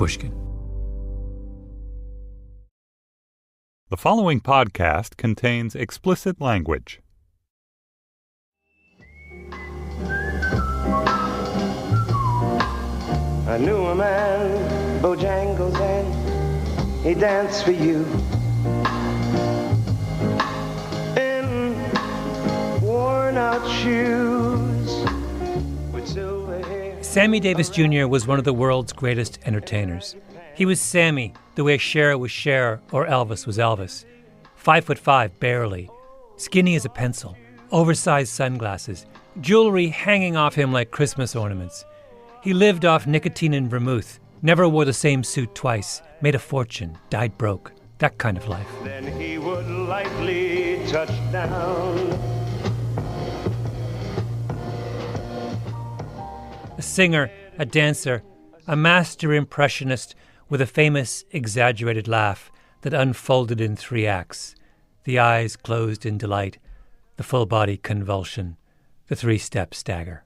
Pushkin. The following podcast contains explicit language. I knew a man, Bojangles, and he danced for you in worn-out shoes with silver hair. Sammy Davis Jr. was one of the world's greatest entertainers. He was Sammy, the way Cher was Cher or Elvis was Elvis. 5'5", barely, skinny as a pencil, oversized sunglasses, jewelry hanging off him like Christmas ornaments. He lived off nicotine and vermouth, never wore the same suit twice, made a fortune, died broke, that kind of life. Then he would lightly touch down. A singer, a dancer, a master impressionist with a famous, exaggerated laugh that unfolded in 3 acts. The eyes closed in delight, the full body convulsion, the 3-step stagger.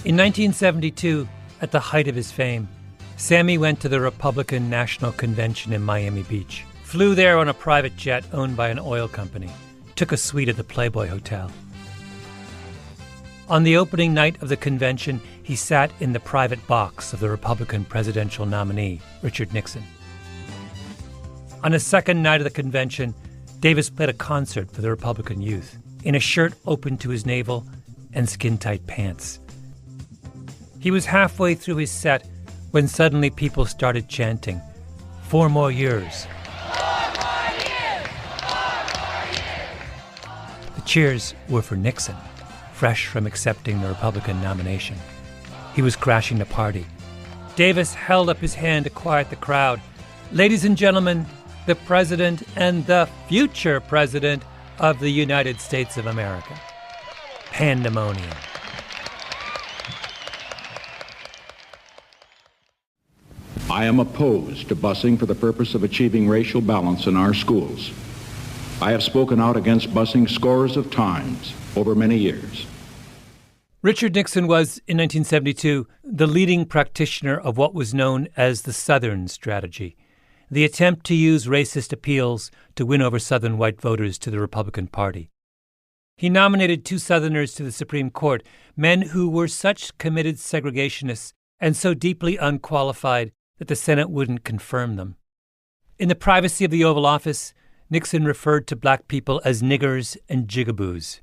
In 1972, at the height of his fame, Sammy went to the Republican National Convention in Miami Beach, flew there on a private jet owned by an oil company, took a suite at the Playboy Hotel. On the opening night of the convention, he sat in the private box of the Republican presidential nominee, Richard Nixon. On his second night of the convention, Davis played a concert for the Republican youth, in a shirt open to his navel and skin-tight pants. He was halfway through his set when suddenly people started chanting, 4 more years. 4 more years! 4 more years! The cheers were for Nixon, fresh from accepting the Republican nomination. He was crashing the party. Davis held up his hand to quiet the crowd. Ladies and gentlemen, the President and the future President of the United States of America. Pandemonium. I am opposed to busing for the purpose of achieving racial balance in our schools. I have spoken out against busing scores of times over many years. Richard Nixon was, in 1972, the leading practitioner of what was known as the Southern strategy, the attempt to use racist appeals to win over Southern white voters to the Republican Party. He nominated 2 Southerners to the Supreme Court, men who were such committed segregationists and so deeply unqualified that the Senate wouldn't confirm them. In the privacy of the Oval Office, Nixon referred to black people as niggers and jigaboos.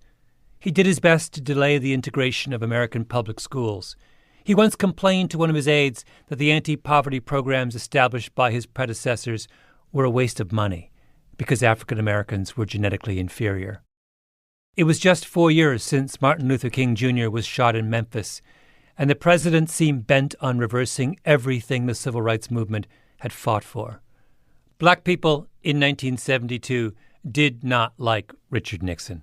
He did his best to delay the integration of American public schools. He once complained to one of his aides that the anti-poverty programs established by his predecessors were a waste of money because African Americans were genetically inferior. It was just 4 years since Martin Luther King Jr. was shot in Memphis, and the president seemed bent on reversing everything the civil rights movement had fought for. Black people in 1972 did not like Richard Nixon.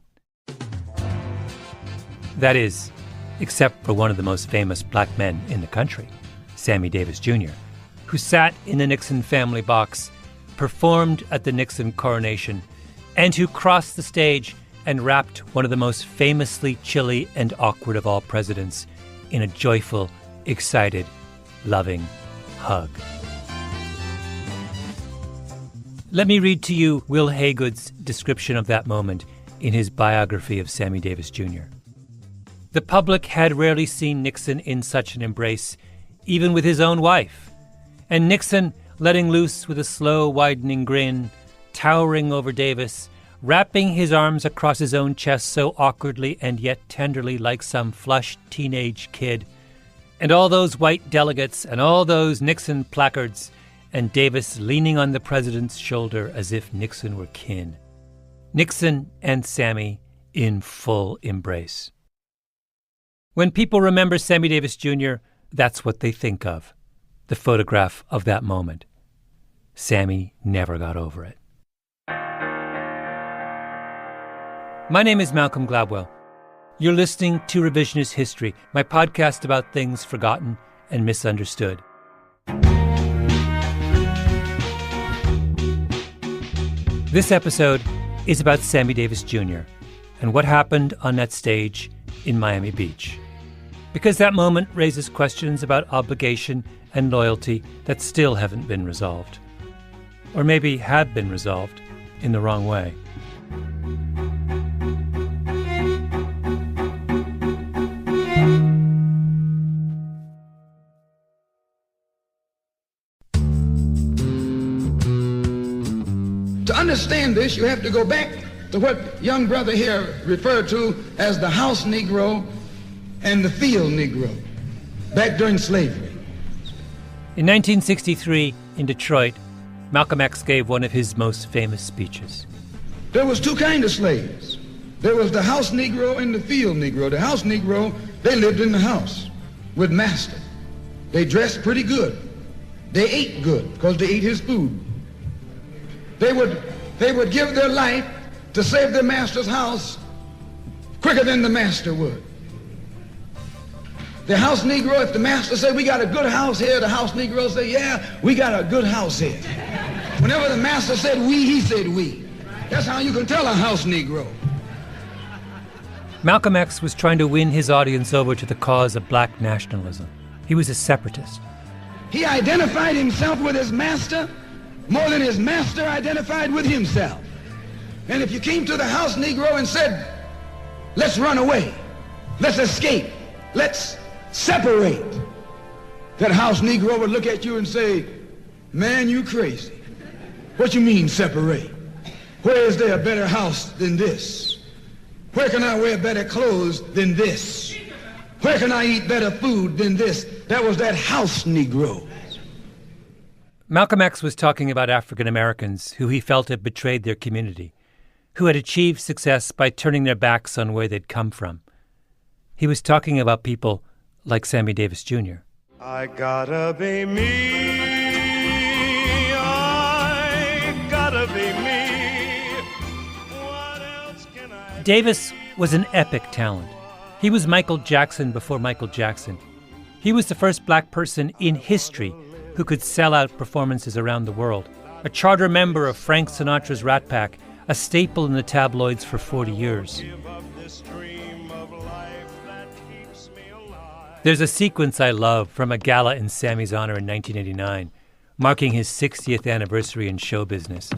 That is, except for one of the most famous black men in the country, Sammy Davis Jr., who sat in the Nixon family box, performed at the Nixon coronation, and who crossed the stage and wrapped one of the most famously chilly and awkward of all presidents in a joyful, excited, loving hug. Let me read to you Will Haygood's description of that moment in his biography of Sammy Davis Jr. The public had rarely seen Nixon in such an embrace, even with his own wife. And Nixon, letting loose with a slow, widening grin, towering over Davis, wrapping his arms across his own chest so awkwardly and yet tenderly like some flushed teenage kid. And all those white delegates and all those Nixon placards, and Davis leaning on the president's shoulder as if Nixon were kin. Nixon and Sammy in full embrace. When people remember Sammy Davis Jr., that's what they think of, the photograph of that moment. Sammy never got over it. My name is Malcolm Gladwell. You're listening to Revisionist History, my podcast about things forgotten and misunderstood. This episode is about Sammy Davis Jr. and what happened on that stage in Miami Beach. Because that moment raises questions about obligation and loyalty that still haven't been resolved. Or maybe have been resolved in the wrong way. To understand this, you have to go back to what young brother here referred to as the house Negro and the field Negro, back during slavery. In 1963, in Detroit, Malcolm X gave one of his most famous speeches. There was two kinds of slaves. There was the house Negro and the field Negro. The house Negro, they lived in the house with master. They dressed pretty good. They ate good because they ate his food. They would give their life to save their master's house quicker than the master would. The house Negro, if the master said, we got a good house here, the house Negro say, yeah, we got a good house here. Whenever the master said we, he said we. That's how you can tell a house Negro. Malcolm X was trying to win his audience over to the cause of black nationalism. He was a separatist. He identified himself with his master more than his master identified with himself. And if you came to the house Negro and said, let's run away, let's escape, let's separate, that house Negro would look at you and say, man, you crazy. What you mean separate? Where is there a better house than this? Where can I wear better clothes than this? Where can I eat better food than this? That was that house Negro. Malcolm X was talking about African Americans who he felt had betrayed their community, who had achieved success by turning their backs on where they'd come from. He was talking about people like Sammy Davis Jr. I gotta be me. I gotta be me. What else can I... Davis was an epic talent. He was Michael Jackson before Michael Jackson. He was the first black person in history who could sell out performances around the world, a charter member of Frank Sinatra's Rat Pack, a staple in the tabloids for 40 years. There's a sequence I love from a gala in Sammy's honor in 1989, marking his 60th anniversary in show business.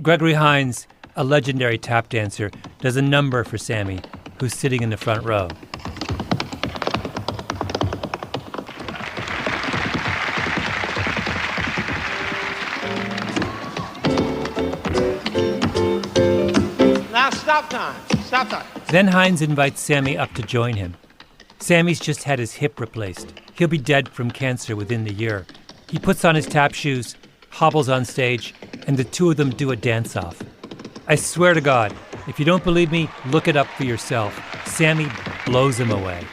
Gregory Hines, a legendary tap dancer, does a number for Sammy, who's sitting in the front row. Stop time. Then Hines invites Sammy up to join him. Sammy's just had his hip replaced. He'll be dead from cancer within the year. He puts on his tap shoes, hobbles on stage, and the two of them do a dance-off. I swear to God, if you don't believe me, look it up for yourself. Sammy blows him away.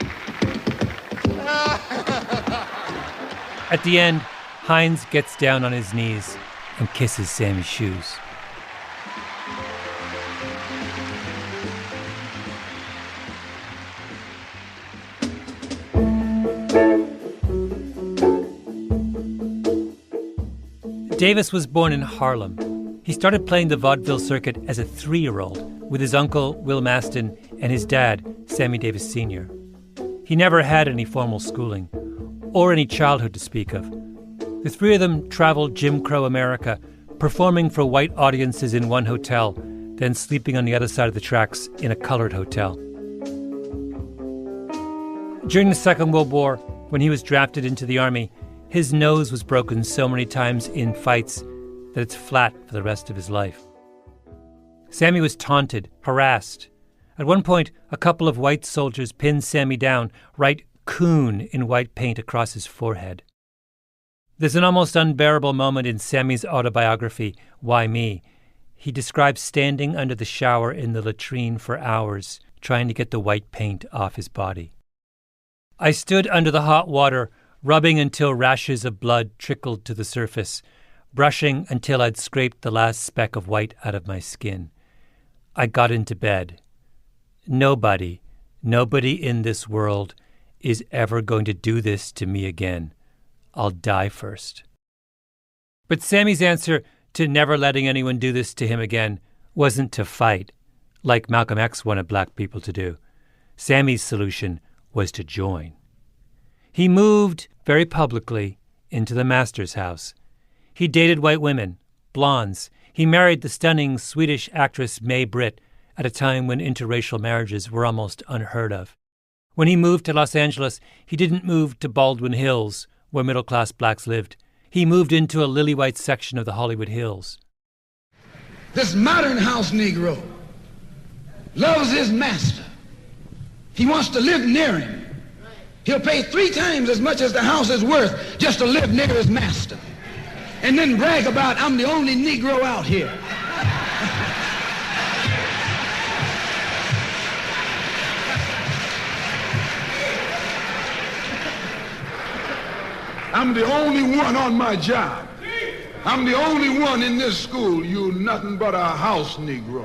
At the end, Hines gets down on his knees and kisses Sammy's shoes. Davis was born in Harlem. He started playing the vaudeville circuit as a 3-year-old with his uncle, Will Maston, and his dad, Sammy Davis Sr. He never had any formal schooling or any childhood to speak of. The three of them traveled Jim Crow America, performing for white audiences in one hotel, then sleeping on the other side of the tracks in a colored hotel. During the Second World War, when he was drafted into the Army, his nose was broken so many times in fights that it's flat for the rest of his life. Sammy was taunted, harassed. At one point, a couple of white soldiers pinned Sammy down, write "coon" in white paint across his forehead. There's an almost unbearable moment in Sammy's autobiography, Why Me? He describes standing under the shower in the latrine for hours, trying to get the white paint off his body. I stood under the hot water, rubbing until rashes of blood trickled to the surface, brushing until I'd scraped the last speck of white out of my skin. I got into bed. Nobody in this world is ever going to do this to me again. I'll die first. But Sammy's answer to never letting anyone do this to him again wasn't to fight, like Malcolm X wanted black people to do. Sammy's solution was to join. He moved very publicly into the master's house. He dated white women, blondes. He married the stunning Swedish actress May Britt at a time when interracial marriages were almost unheard of. When he moved to Los Angeles, he didn't move to Baldwin Hills, where middle-class blacks lived. He moved into a lily-white section of the Hollywood Hills. This modern house Negro loves his master. He wants to live near him. He'll pay 3 times as much as the house is worth just to live near his master. And then brag about, I'm the only Negro out here. I'm the only one on my job. I'm the only one in this school. You nothing but a house Negro.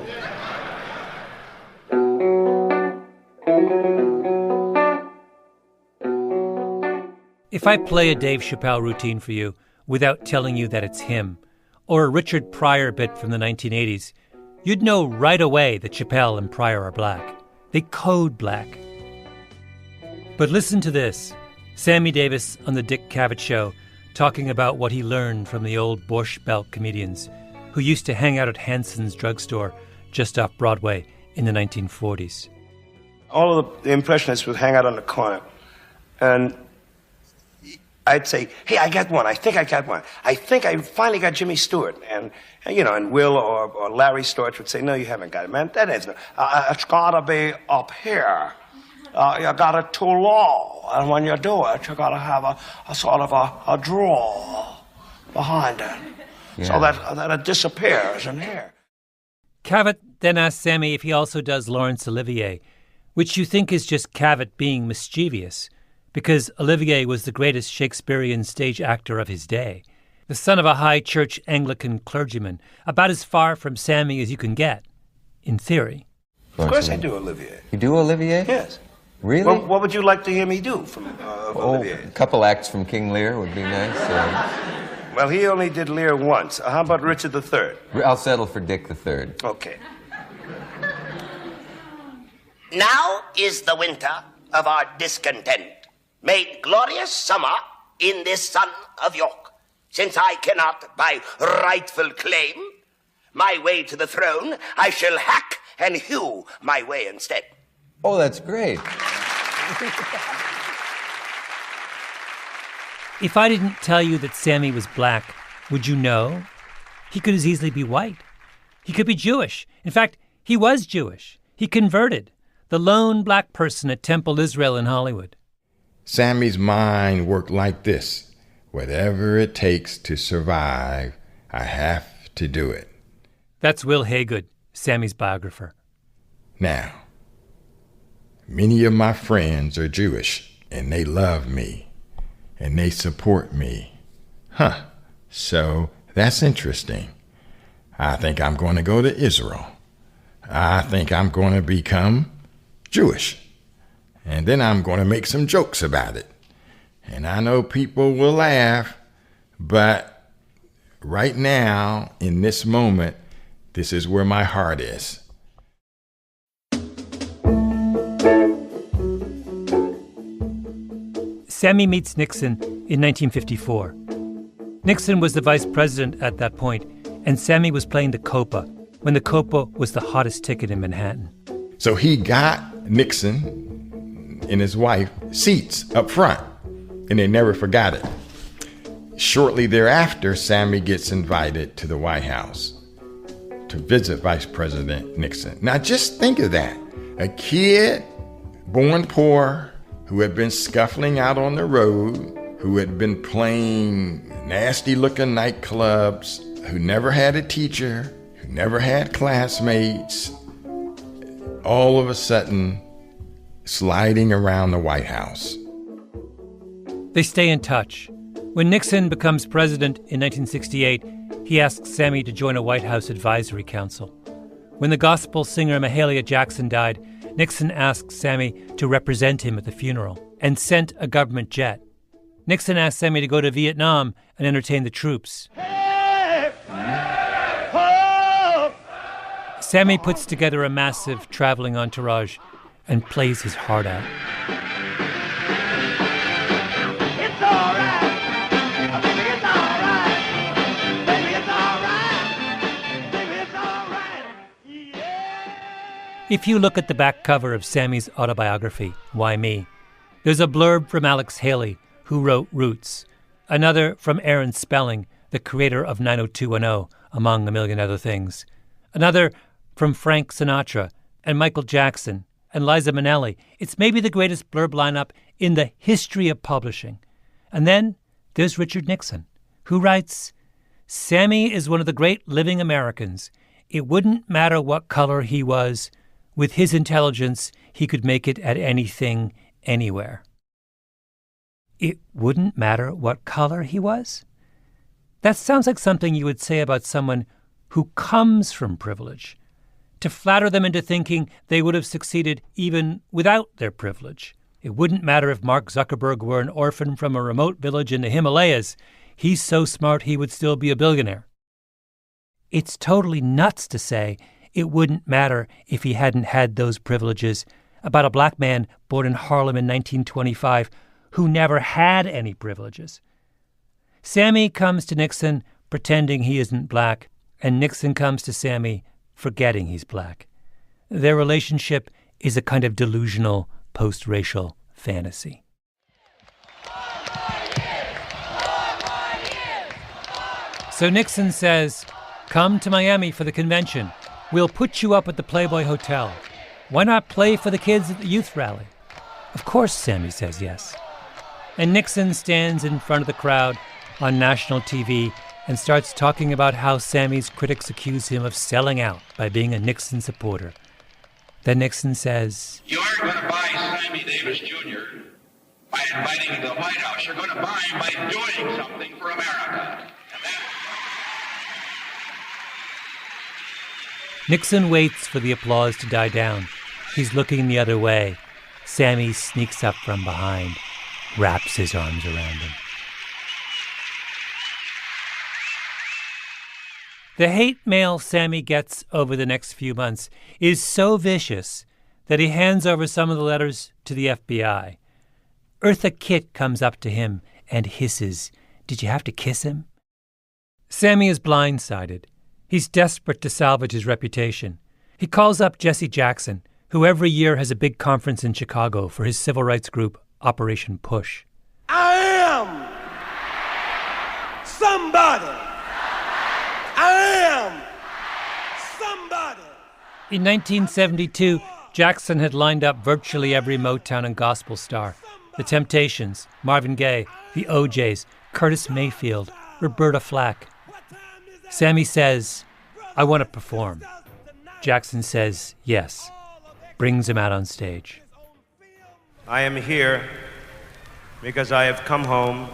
If I play a Dave Chappelle routine for you without telling you that it's him, or a Richard Pryor bit from the 1980s, you'd know right away that Chappelle and Pryor are black. They code black. But listen to this. Sammy Davis on the Dick Cavett Show talking about what he learned from the old Borscht Belt comedians who used to hang out at Hanson's drugstore just off Broadway in the 1940s. All of the impressionists would hang out on the corner, and I'd say, hey, I got one. I think I got one. I think I finally got Jimmy Stewart. And Will or Larry Storch would say, no, you haven't got it, man. That isn't. It's got to be up here. You got it too low. And when you do it, you got to have a sort of a draw behind it, so that it disappears in here. Cavett then asked Sammy if he also does Laurence Olivier, which you think is just Cavett being mischievous, because Olivier was the greatest Shakespearean stage actor of his day, the son of a high church Anglican clergyman, about as far from Sammy as you can get, in theory. Of course I do Olivier. You do Olivier? Yes. Really? Well, what would you like to hear me do from Olivier? A couple acts from King Lear would be nice. Well, he only did Lear once. How about Richard III? I'll settle for Dick III. Okay. Now is the winter of our discontent, made glorious summer in this son of York, since I cannot by rightful claim my way to the throne, I shall hack and hew my way instead. Oh, that's great. If I didn't tell you that Sammy was black, would you know? He could as easily be white. He could be Jewish. In fact, he was Jewish. He converted. The lone black person at Temple Israel in Hollywood. Sammy's mind worked like this. Whatever it takes to survive, I have to do it. That's Will Haygood, Sammy's biographer. Now, many of my friends are Jewish, and they love me, and they support me. So that's interesting. I think I'm going to go to Israel. I think I'm going to become Jewish. And then I'm going to make some jokes about it. And I know people will laugh, but right now, in this moment, this is where my heart is. Sammy meets Nixon in 1954. Nixon was the vice president at that point, and Sammy was playing the Copa when the Copa was the hottest ticket in Manhattan. So he got Nixon and his wife seats up front, and they never forgot it. Shortly thereafter, Sammy gets invited to the White House to visit Vice President Nixon. Now just think of that. A kid born poor who had been scuffling out on the road, who had been playing nasty-looking nightclubs, who never had a teacher, who never had classmates, all of a sudden sliding around the White House. They stay in touch. When Nixon becomes president in 1968, he asks Sammy to join a White House advisory council. When the gospel singer Mahalia Jackson died, Nixon asked Sammy to represent him at the funeral and sent a government jet. Nixon asked Sammy to go to Vietnam and entertain the troops. Sammy puts together a massive traveling entourage and plays his heart out. If you look at the back cover of Sammy's autobiography, Why Me?, there's a blurb from Alex Haley, who wrote Roots, another from Aaron Spelling, the creator of 90210, among a million other things, another from Frank Sinatra and Michael Jackson and Liza Minnelli. It's maybe the greatest blurb lineup in the history of publishing. And then there's Richard Nixon, who writes, Sammy is one of the great living Americans. It wouldn't matter what color he was. With his intelligence, he could make it at anything, anywhere. It wouldn't matter what color he was? That sounds like something you would say about someone who comes from privilege, to flatter them into thinking they would have succeeded even without their privilege. It wouldn't matter if Mark Zuckerberg were an orphan from a remote village in the Himalayas. He's so smart he would still be a billionaire. It's totally nuts to say it wouldn't matter if he hadn't had those privileges about a black man born in Harlem in 1925 who never had any privileges. Sammy comes to Nixon pretending he isn't black, and Nixon comes to Sammy forgetting he's black. Their relationship is a kind of delusional post-racial fantasy. So Nixon says, come to Miami for the convention. We'll put you up at the Playboy Hotel. Why not play for the kids at the youth rally? Of course, Sammy says yes. And Nixon stands in front of the crowd on national TV and starts talking about how Sammy's critics accuse him of selling out by being a Nixon supporter. Then Nixon says, You aren't going to buy Sammy Davis Jr. by inviting him to the White House. You're going to buy him by doing something for America. Nixon waits for the applause to die down. He's looking the other way. Sammy sneaks up from behind, wraps his arms around him. The hate mail Sammy gets over the next few months is so vicious that he hands over some of the letters to the FBI. Eartha Kitt comes up to him and hisses, Did you have to kiss him? Sammy is blindsided. He's desperate to salvage his reputation. He calls up Jesse Jackson, who every year has a big conference in Chicago for his civil rights group, Operation Push. I am somebody. I am somebody. In 1972, Jackson had lined up virtually every Motown and gospel star. The Temptations, Marvin Gaye, the OJs, Curtis Mayfield, Roberta Flack. Sammy says, I want to perform. Jackson says, yes. Brings him out on stage. I am here because I have come home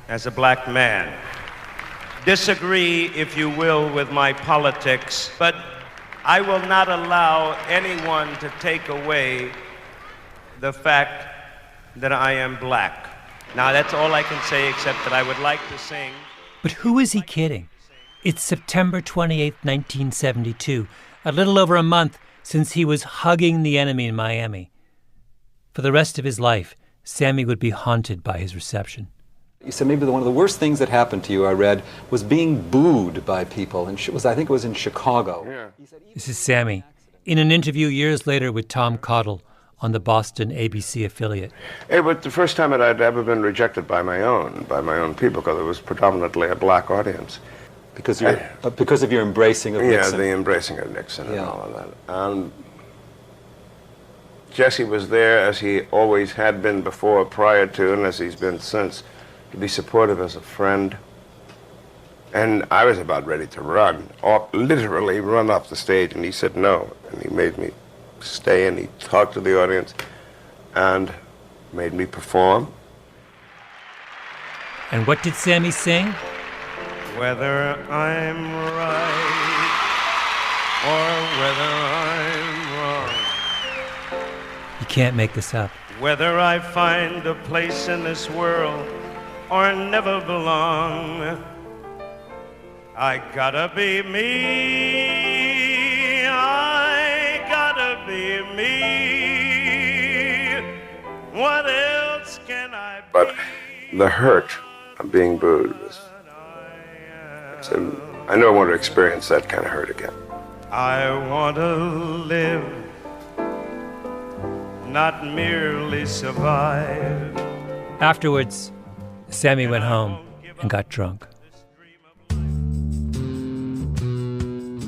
as a black man. Disagree, if you will, with my politics, but I will not allow anyone to take away the fact that I am black. Now, that's all I can say, except that I would like to sing. But who is he kidding? It's September 28, 1972, a little over a month since he was hugging the enemy in Miami. For the rest of his life, Sammy would be haunted by his reception. You said maybe one of the worst things that happened to you, I read, was being booed by people. And I think it was in Chicago. Yeah. This is Sammy, in an interview years later with Tom Cottle on the Boston ABC affiliate. It was the first time that I'd ever been rejected by my own people, because it was predominantly a black audience. Because of your embracing of Nixon. Yeah, the embracing of Nixon and all of that. Jesse was there, as he always had been before, prior to, and as he's been since, to be supportive as a friend. And I was about ready to run, or literally run off the stage, and he said no. And he made me stay, and he talked to the audience, and made me perform. And what did Sammy sing? Whether I'm right or whether I'm wrong. You can't make this up. Whether I find a place in this world or never belong, I gotta be me. I gotta be me. What else can I be? But the hurt of being booed was... I never want to experience that kind of hurt again. I want to live not merely survive. Afterwards, Sammy went home and got drunk.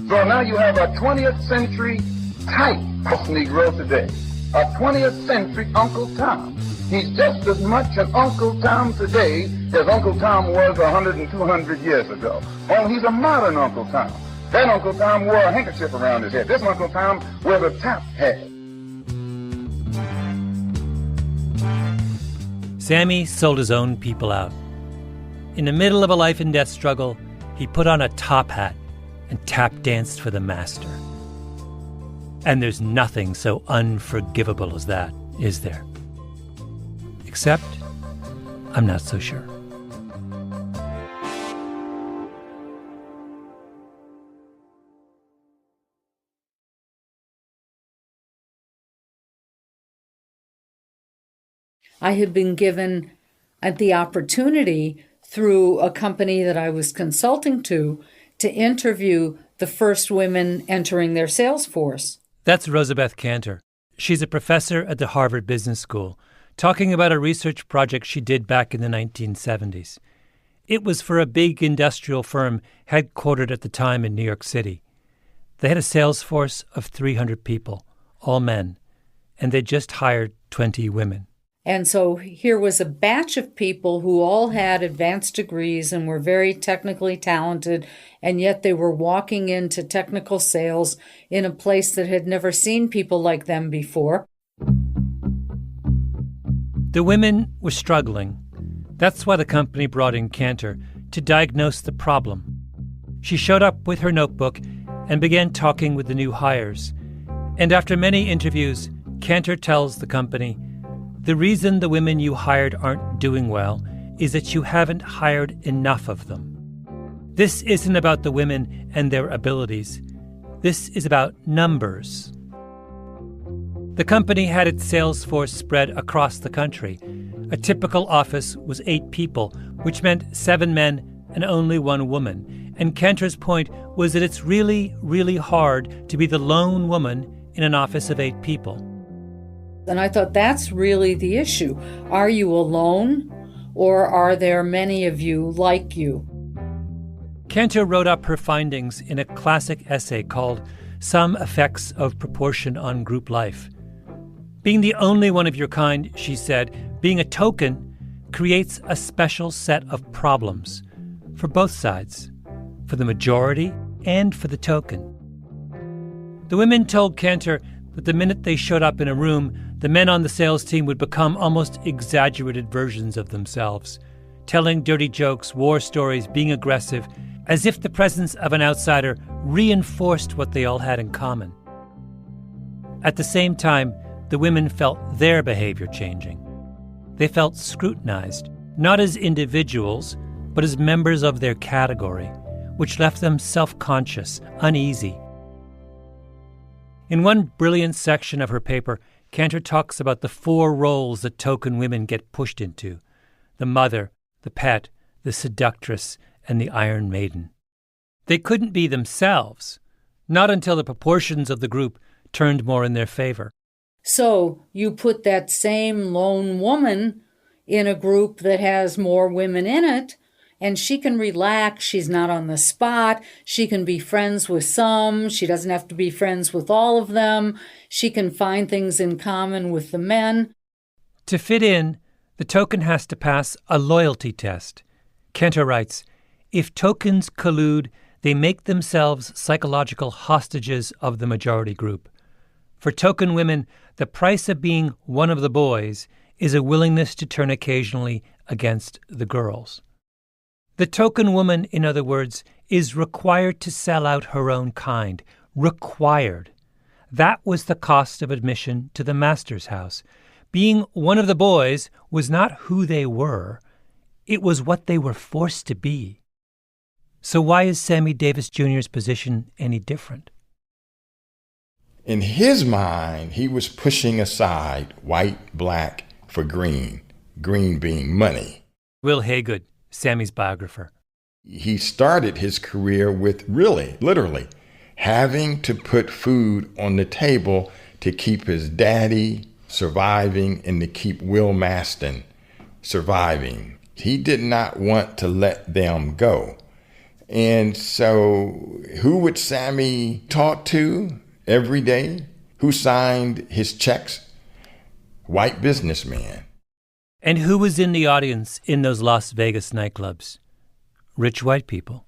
So now you have a 20th century type of Negro today. A 20th century Uncle Tom. He's just as much an Uncle Tom today as Uncle Tom was 100 and 200 years ago. Only he's a modern Uncle Tom. That Uncle Tom wore a handkerchief around his head. This Uncle Tom wears a top hat. Sammy sold his own people out. In the middle of a life and death struggle, he put on a top hat and tap danced for the master. And there's nothing so unforgivable as that, is there? Except, I'm not so sure. I had been given the opportunity through a company that I was consulting to interview the first women entering their sales force. That's Rosabeth Cantor. She's a professor at the Harvard Business School, talking about a research project she did back in the 1970s. It was for a big industrial firm headquartered at the time in New York City. They had a sales force of 300 people, all men, and they just hired 20 women. And so here was a batch of people who all had advanced degrees and were very technically talented, and yet they were walking into technical sales in a place that had never seen people like them before. The women were struggling. That's why the company brought in Cantor to diagnose the problem. She showed up with her notebook and began talking with the new hires. And after many interviews, Cantor tells the company, "The reason the women you hired aren't doing well is that you haven't hired enough of them. This isn't about the women and their abilities. This is about numbers." The company had its sales force spread across the country. A typical office was 8 people, which meant 7 men and only 1 woman. And Cantor's point was that it's really, really hard to be the lone woman in an office of 8 people. And I thought, that's really the issue. Are you alone, or are there many of you like you? Cantor wrote up her findings in a classic essay called Some Effects of Proportion on Group Life. Being the only one of your kind, she said, being a token, creates a special set of problems for both sides, for the majority and for the token. The women told Cantor that the minute they showed up in a room, the men on the sales team would become almost exaggerated versions of themselves, telling dirty jokes, war stories, being aggressive, as if the presence of an outsider reinforced what they all had in common. At the same time, the women felt their behavior changing. They felt scrutinized, not as individuals, but as members of their category, which left them self-conscious, uneasy. In one brilliant section of her paper, Cantor talks about the 4 roles that token women get pushed into: the mother, the pet, the seductress, and the Iron Maiden. They couldn't be themselves, not until the proportions of the group turned more in their favor. So you put that same lone woman in a group that has more women in it, and she can relax. She's not on the spot. She can be friends with some. She doesn't have to be friends with all of them. She can find things in common with the men. To fit in, the token has to pass a loyalty test. Cantor writes, "If tokens collude, they make themselves psychological hostages of the majority group. For token women, the price of being one of the boys is a willingness to turn occasionally against the girls." The token woman, in other words, is required to sell out her own kind. Required. That was the cost of admission to the master's house. Being one of the boys was not who they were. It was what they were forced to be. So why is Sammy Davis Jr.'s position any different? In his mind, he was pushing aside white, black for green, green being money. Will Haygood, Sammy's biographer. He started his career with literally, having to put food on the table to keep his daddy surviving and to keep Will Maston surviving. He did not want to let them go. And so who would Sammy talk to every day? Who signed his checks? White businessman. And who was in the audience in those Las Vegas nightclubs? Rich white people.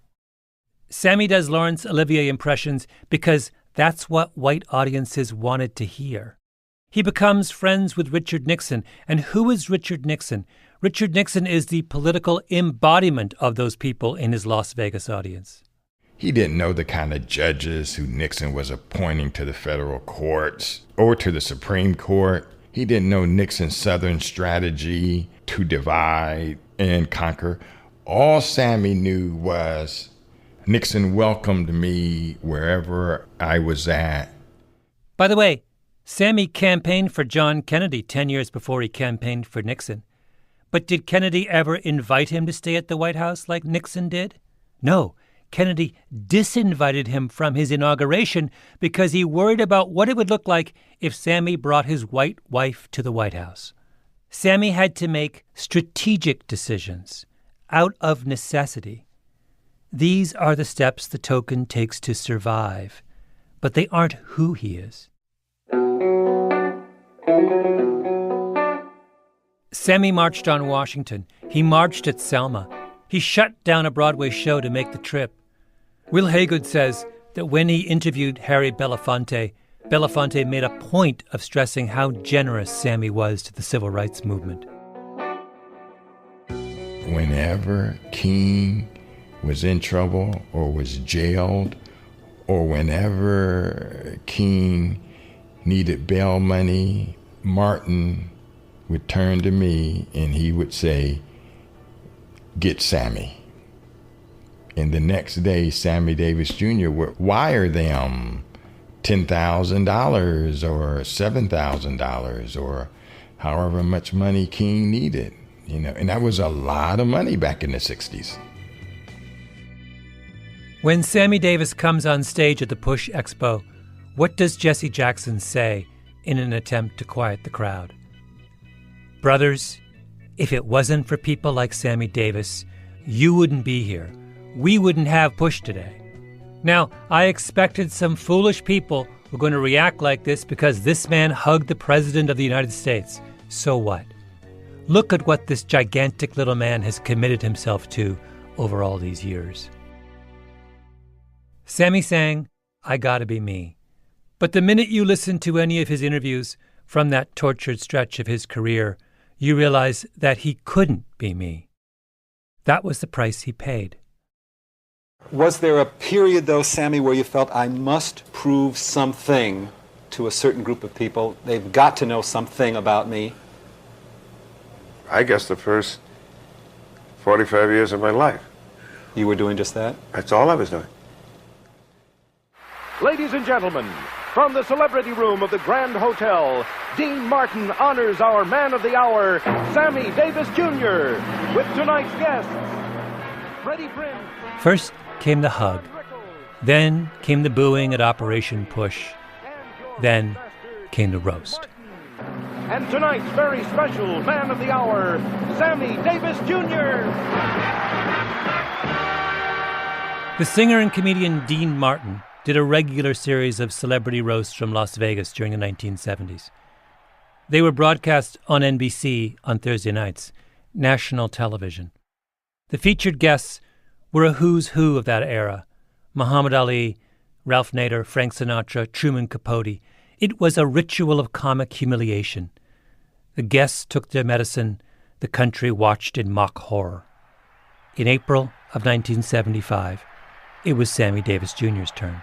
Sammy does Laurence Olivier impressions because that's what white audiences wanted to hear. He becomes friends with Richard Nixon. And who is Richard Nixon? Richard Nixon is the political embodiment of those people in his Las Vegas audience. He didn't know the kind of judges who Nixon was appointing to the federal courts or to the Supreme Court. He didn't know Nixon's Southern strategy to divide and conquer. All Sammy knew was Nixon welcomed me wherever I was at. By the way, Sammy campaigned for John Kennedy 10 years before he campaigned for Nixon. But did Kennedy ever invite him to stay at the White House like Nixon did? No. Kennedy disinvited him from his inauguration because he worried about what it would look like if Sammy brought his white wife to the White House. Sammy had to make strategic decisions out of necessity. These are the steps the token takes to survive, but they aren't who he is. Sammy marched on Washington. He marched at Selma. He shut down a Broadway show to make the trip. Will Haygood says that when he interviewed Harry Belafonte, Belafonte made a point of stressing how generous Sammy was to the civil rights movement. Whenever King was in trouble or was jailed, or whenever King needed bail money, Martin would turn to me and he would say, "Get Sammy." And the next day, Sammy Davis Jr. would wire them $10,000 or $7,000 or however much money King needed, and that was a lot of money back in the 60s. When Sammy Davis comes on stage at the Push Expo, what does Jesse Jackson say in an attempt to quiet the crowd? Brothers, if it wasn't for people like Sammy Davis, you wouldn't be here. We wouldn't have Push today. Now, I expected some foolish people were going to react like this because this man hugged the President of the United States. So what? Look at what this gigantic little man has committed himself to over all these years. Sammy sang, "I Gotta Be Me." But the minute you listen to any of his interviews from that tortured stretch of his career, you realize that he couldn't be me. That was the price he paid. Was there a period, though, Sammy, where you felt, I must prove something to a certain group of people? They've got to know something about me. I guess the first 45 years of my life. You were doing just that? That's all I was doing. Ladies and gentlemen, from the celebrity room of the Grand Hotel, Dean Martin honors our man of the hour, Sammy Davis Jr., with tonight's guests, Freddie Prinze. First came the hug. Then came the booing at Operation Push. Then came the roast. And tonight's very special man of the hour, Sammy Davis Jr. The singer and comedian Dean Martin did a regular series of celebrity roasts from Las Vegas during the 1970s. They were broadcast on NBC on Thursday nights, national television. The featured guests were a who's who of that era: Muhammad Ali, Ralph Nader, Frank Sinatra, Truman Capote. It was a ritual of comic humiliation. The guests took their medicine. The country watched in mock horror. In April of 1975, it was Sammy Davis Jr.'s turn.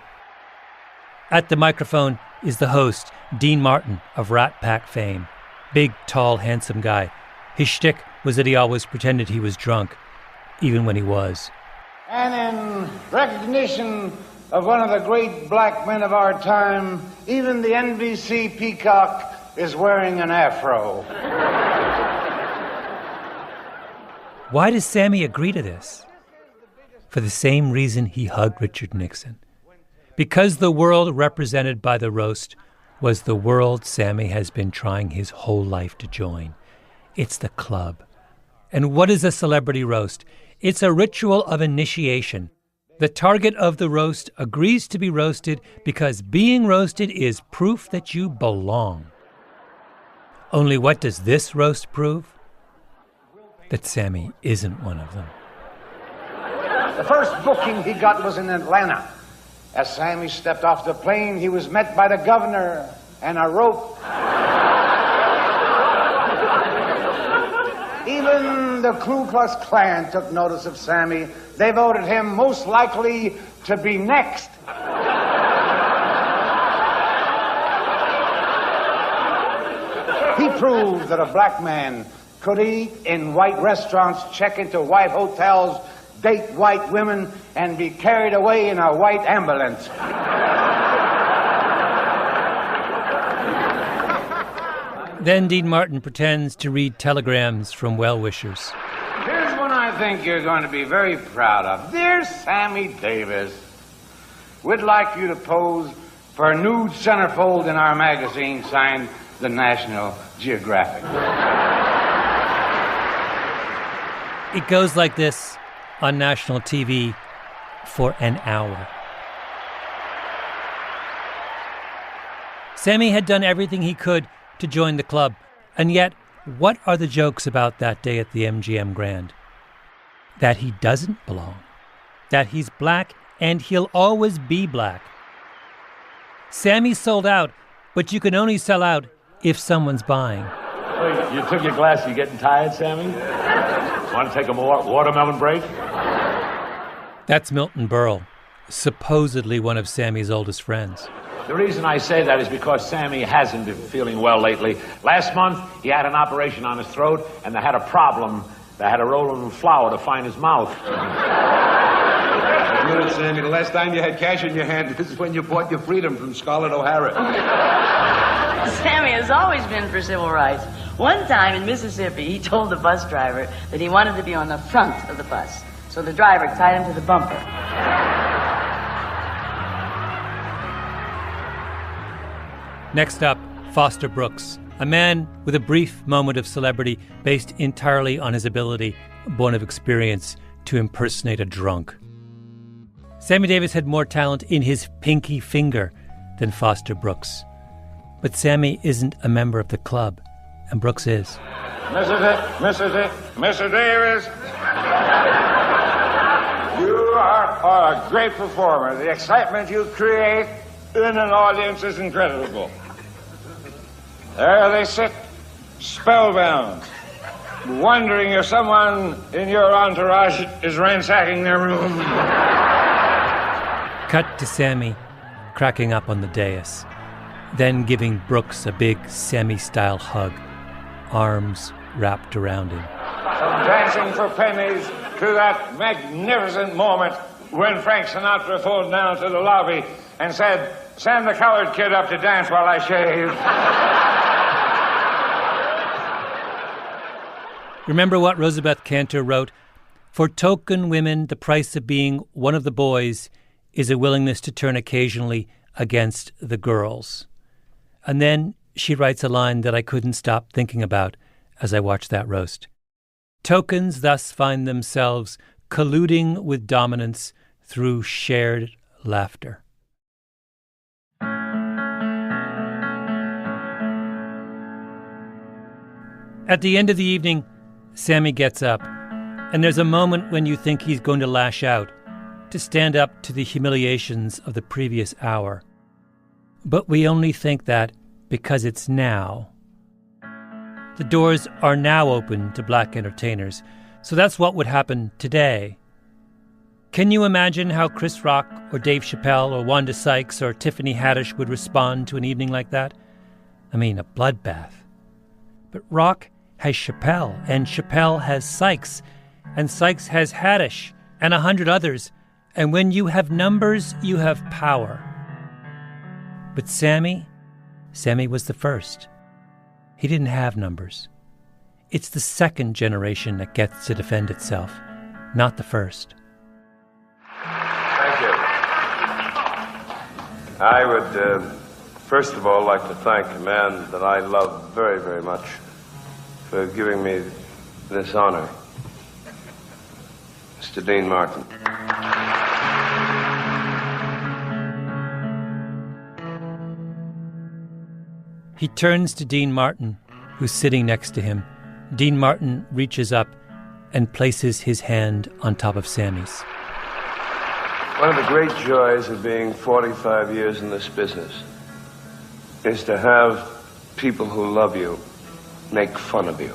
At the microphone is the host, Dean Martin of Rat Pack fame. Big, tall, handsome guy. His shtick was that he always pretended he was drunk, even when he was. And in recognition of one of the great black men of our time, even the NBC peacock is wearing an afro. Why does Sammy agree to this? For the same reason he hugged Richard Nixon. Because the world represented by the roast was the world Sammy has been trying his whole life to join. It's the club. And what is a celebrity roast? It's a ritual of initiation. The target of the roast agrees to be roasted because being roasted is proof that you belong. Only what does this roast prove? That Sammy isn't one of them. The first booking he got was in Atlanta. As Sammy stepped off the plane, he was met by the governor and a rope. Even the Ku Klux Klan took notice of Sammy. They voted him most likely to be next. He proved that a black man could eat in white restaurants, check into white hotels, date white women, and be carried away in a white ambulance. Then Dean Martin pretends to read telegrams from well-wishers. Here's one I think you're going to be very proud of. Dear Sammy Davis, we'd like you to pose for a nude centerfold in our magazine signed the National Geographic. It goes like this on national TV for an hour. Sammy had done everything he could to join the club, and yet, what are the jokes about that day at the MGM Grand? That he doesn't belong. That he's black, and he'll always be black. Sammy sold out, but you can only sell out if someone's buying. Wait, you took your glass. You getting tired, Sammy? Want to take a watermelon break? That's Milton Berle, supposedly one of Sammy's oldest friends. The reason I say that is because Sammy hasn't been feeling well lately. Last month, he had an operation on his throat, and they had a problem. They had to roll him in flour to find his mouth. Admit it, Sammy, the last time you had cash in your hand, this is when you bought your freedom from Scarlett O'Hara. Sammy has always been for civil rights. One time in Mississippi, he told the bus driver that he wanted to be on the front of the bus. So the driver tied him to the bumper. Next up, Foster Brooks, a man with a brief moment of celebrity based entirely on his ability, born of experience, to impersonate a drunk. Sammy Davis had more talent in his pinky finger than Foster Brooks. But Sammy isn't a member of the club, and Brooks is. Mr. Davis, you are a great performer. The excitement you create in an audience is incredible. There they sit, spellbound, wondering if someone in your entourage is ransacking their room. Cut to Sammy cracking up on the dais, then giving Brooks a big Sammy-style hug, arms wrapped around him. Dancing for pennies to that magnificent moment when Frank Sinatra phoned down to the lobby and said, "Send the colored kid up to dance while I shave." Remember what Rosabeth Cantor wrote? For token women, the price of being one of the boys is a willingness to turn occasionally against the girls. And then she writes a line that I couldn't stop thinking about as I watched that roast. Tokens thus find themselves colluding with dominance through shared laughter. At the end of the evening, Sammy gets up, and there's a moment when you think he's going to lash out, to stand up to the humiliations of the previous hour. But we only think that because it's now. The doors are now open to black entertainers, so that's what would happen today. Can you imagine how Chris Rock or Dave Chappelle or Wanda Sykes or Tiffany Haddish would respond to an evening like that? I mean, a bloodbath. But Rock has Chappelle, and Chappelle has Sykes, and Sykes has Haddish, and 100 others. And when you have numbers, you have power. But Sammy was the first. He didn't have numbers. It's the second generation that gets to defend itself, not the first. Thank you. I would First of all, I'd like to thank a man that I love very, very much for giving me this honor, Mr. Dean Martin. He turns to Dean Martin, who's sitting next to him. Dean Martin reaches up and places his hand on top of Sammy's. One of the great joys of being 45 years in this business is to have people who love you make fun of you.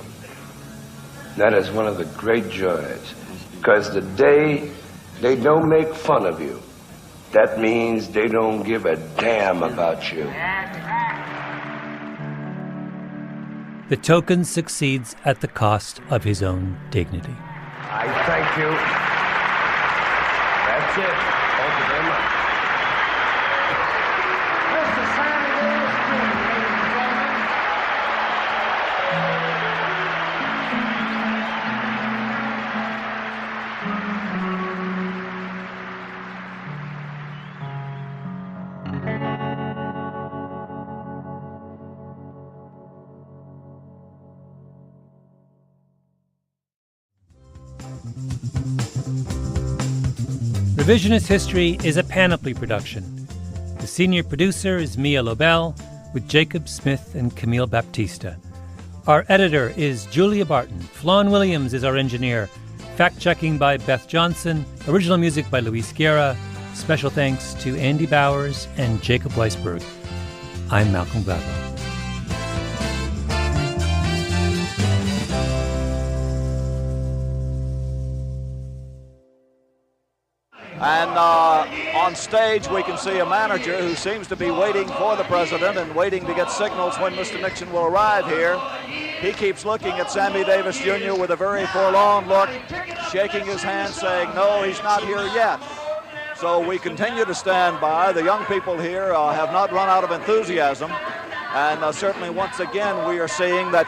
That is one of the great joys, because the day they don't make fun of you, that means they don't give a damn about you. The token succeeds at the cost of his own dignity. I thank you. That's it. Thank you very much. Mr. Sammy Davis Jr., ladies and gentlemen. Revisionist History is a Panoply production. The senior producer is Mia Lobel, with Jacob Smith and Camille Baptista. Our editor is Julia Barton. Flawn Williams is our engineer. Fact-checking by Beth Johnson. Original music by Luis Guerra. Special thanks to Andy Bowers and Jacob Weisberg. I'm Malcolm Gladwell. And on stage, we can see a manager who seems to be waiting for the president and waiting to get signals when Mr. Nixon will arrive here. He keeps looking at Sammy Davis Jr. with a very forlorn look, shaking his hand, saying, no, he's not here yet. So we continue to stand by. The young people here have not run out of enthusiasm. And certainly, once again, we are seeing that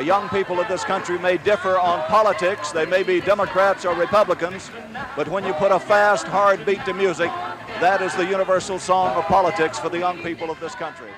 young people of this country may differ on politics. They may be Democrats or Republicans, but when you put a fast, hard beat to music, that is the universal song of politics for the young people of this country.